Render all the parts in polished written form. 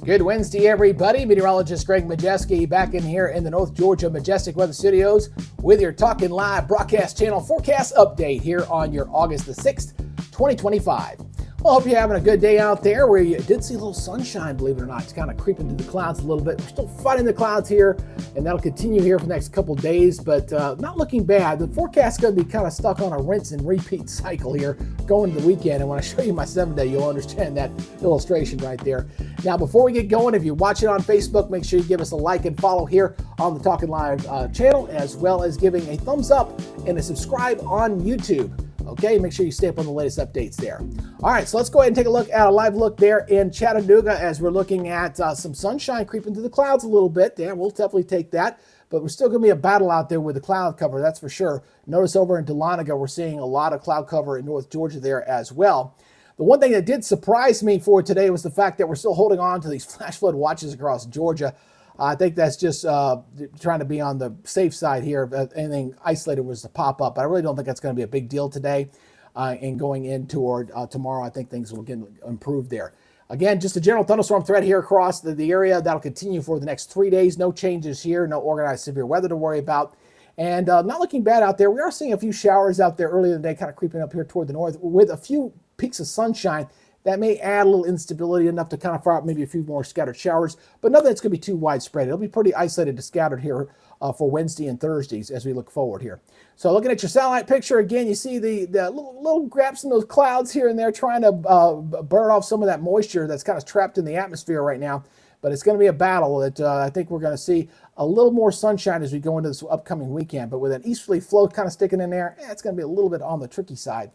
Good Wednesday, everybody. Meteorologist Greg Majeski back in here in the North Georgia Majestic Weather Studios with your Talking Live broadcast channel forecast update here on your August the 6th, 2025. Well, hope you're having a good day out there where you did see a little sunshine, believe it or not. It's kind of creeping through the clouds a little bit. We're still fighting the clouds here, and that'll continue here for the next couple days, but not looking bad. The forecast is going to be kind of stuck on a rinse and repeat cycle here going into the weekend, and when I show you my 7-day, you'll understand that illustration right there. Now, before we get going, if you're watching on Facebook, make sure you give us a like and follow here on the Talking Live channel, as well as giving a thumbs up and a subscribe on YouTube. Okay, make sure you stay up on the latest updates there. All right, so let's go ahead and take a look at a live look there in Chattanooga as we're looking at some sunshine creeping through the clouds a little bit. Yeah, we'll definitely take that, but we're still going to be a battle out there with the cloud cover, that's for sure. Notice over in Dahlonega, we're seeing a lot of cloud cover in North Georgia there as well. The one thing that did surprise me for today was the fact that we're still holding on to these flash flood watches across Georgia. I think that's just trying to be on the safe side here. If anything isolated was to pop up, but I really don't think that's going to be a big deal today. And going in toward tomorrow, I think things will get improved there. Again, just a general thunderstorm threat here across the area. That'll continue for the next 3 days. No changes here. No organized severe weather to worry about. And not looking bad out there. We are seeing a few showers out there earlier in the day, kind of creeping up here toward the north with a few peaks of sunshine. That may add a little instability enough to kind of fire out maybe a few more scattered showers, but nothing that's going to be too widespread. It'll be pretty isolated to scattered here for Wednesday and Thursdays as we look forward here. So looking at your satellite picture, again, you see the little gaps in those clouds here and there trying to burn off some of that moisture that's kind of trapped in the atmosphere right now. But it's going to be a battle that I think we're going to see a little more sunshine as we go into this upcoming weekend. But with an easterly flow kind of sticking in there, it's going to be a little bit on the tricky side.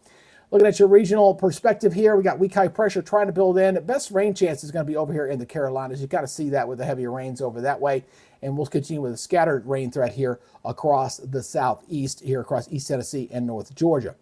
Looking at your regional perspective here, we got weak high pressure trying to build in. The best rain chance is going to be over here in the Carolinas. You've got to see that with the heavier rains over that way. And we'll continue with a scattered rain threat here across the southeast, here across East Tennessee and North Georgia.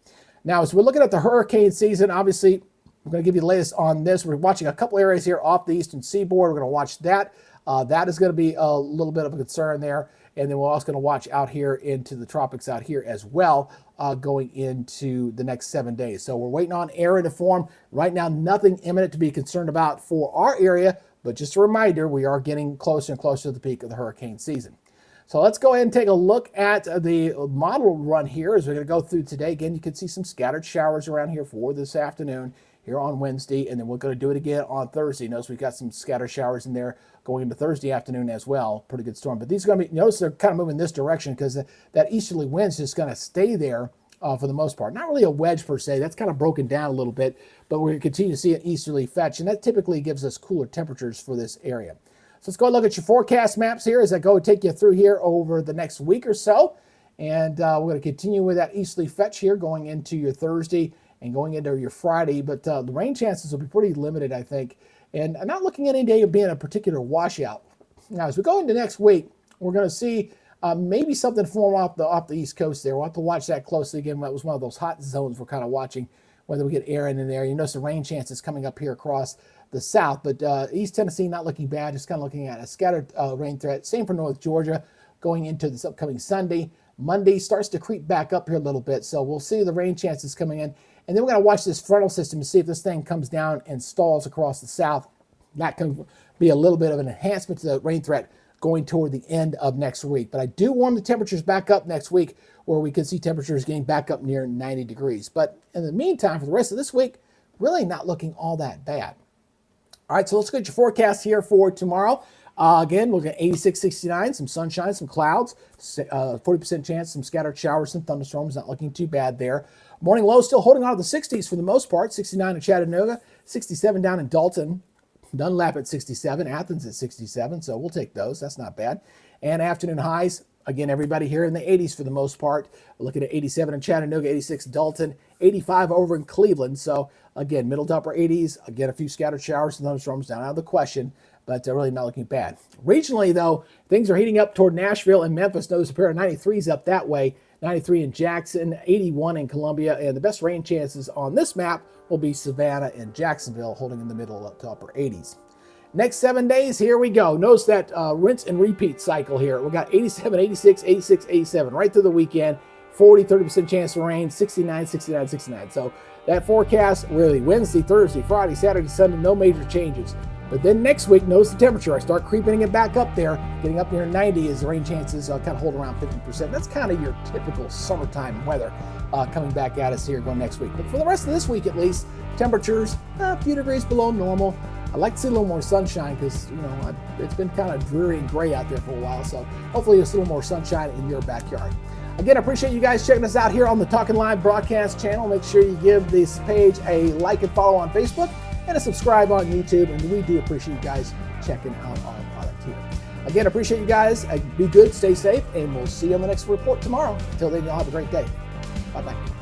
Now, as we're looking at the hurricane season, obviously, I'm going to give you the latest on this. We're watching a couple areas here off the eastern seaboard. We're going to watch that. That is going to be a little bit of a concern there. And then we're also going to watch out here into the tropics out here as well, going into the next 7 days. So we're waiting on area to form. Right now, nothing imminent to be concerned about for our area, but just a reminder, we are getting closer and closer to the peak of the hurricane season. So let's go ahead and take a look at the model run here as we're going to go through today. Again, you can see some scattered showers around here for this afternoon here on Wednesday, and then we're going to do it again on Thursday. Notice we've got some scattered showers in there going into Thursday afternoon as well. Pretty good storm. But these are going to be, notice they're kind of moving this direction because that easterly wind's just going to stay there for the most part. Not really a wedge per se. That's kind of broken down a little bit, but we're going to continue to see an easterly fetch, and that typically gives us cooler temperatures for this area. So let's go and look at your forecast maps here as I go and take you through here over the next week or so. And we're going to continue with that easterly fetch here going into your Thursday and going into your Friday, but the rain chances will be pretty limited, I think. And I'm not looking at any day of being a particular washout. Now, as we go into next week, we're going to see maybe something form off the East Coast there. We'll have to watch that closely. Again, that was one of those hot zones we're kind of watching, whether we get air in there. You notice the rain chances coming up here across the south, but East Tennessee not looking bad, just kind of looking at a scattered rain threat. Same for North Georgia going into this upcoming Sunday. Monday starts to creep back up here a little bit, so we'll see the rain chances coming in. And then we're going to watch this frontal system to see if this thing comes down and stalls across the south. That can be a little bit of an enhancement to the rain threat going toward the end of next week. But I do warm the temperatures back up next week where we could see temperatures getting back up near 90 degrees. But in the meantime, for the rest of this week, really not looking all that bad. All right, so let's get your forecast here for tomorrow. Again, we're looking at 86, 69, some sunshine, some clouds, 40% chance, some scattered showers, some thunderstorms, not looking too bad there. Morning low still holding on to the 60s for the most part, 69 in Chattanooga, 67 down in Dalton, Dunlap at 67, Athens at 67, so we'll take those. That's not bad. And afternoon highs, again, everybody here in the 80s for the most part. We're looking at 87 in Chattanooga, 86 in Dalton, 85 over in Cleveland. So, again, middle to upper 80s. Again, a few scattered showers and thunderstorms down out of the question, but really not looking bad. Regionally, though, things are heating up toward Nashville and Memphis. Notice a pair of 93s up that way. 93 in Jackson, 81 in Columbia, and the best rain chances on this map will be Savannah and Jacksonville, holding in the middle up to upper 80s. Next 7 days, here we go. Notice that rinse and repeat cycle here. We got 87, 86, 86, 87 right through the weekend. 40, 30% chance of rain, 69, 69, 69. So that forecast really Wednesday, Thursday, Friday, Saturday, Sunday, no major changes. But then next week, notice the temperature. I start creeping it back up there, getting up near 90 as the rain chances kind of hold around 50%. That's kind of your typical summertime weather coming back at us here going next week. But for the rest of this week, at least, temperatures a few degrees below normal. I'd like to see a little more sunshine because, it's been kind of dreary and gray out there for a while. So hopefully there's a little more sunshine in your backyard. Again, I appreciate you guys checking us out here on the Talking Live broadcast channel. Make sure you give this page a like and follow on Facebook and a subscribe on YouTube. And we do appreciate you guys checking out our product here. Again, I appreciate you guys. Be good, stay safe, and we'll see you on the next report tomorrow. Until then, y'all have a great day. Bye-bye.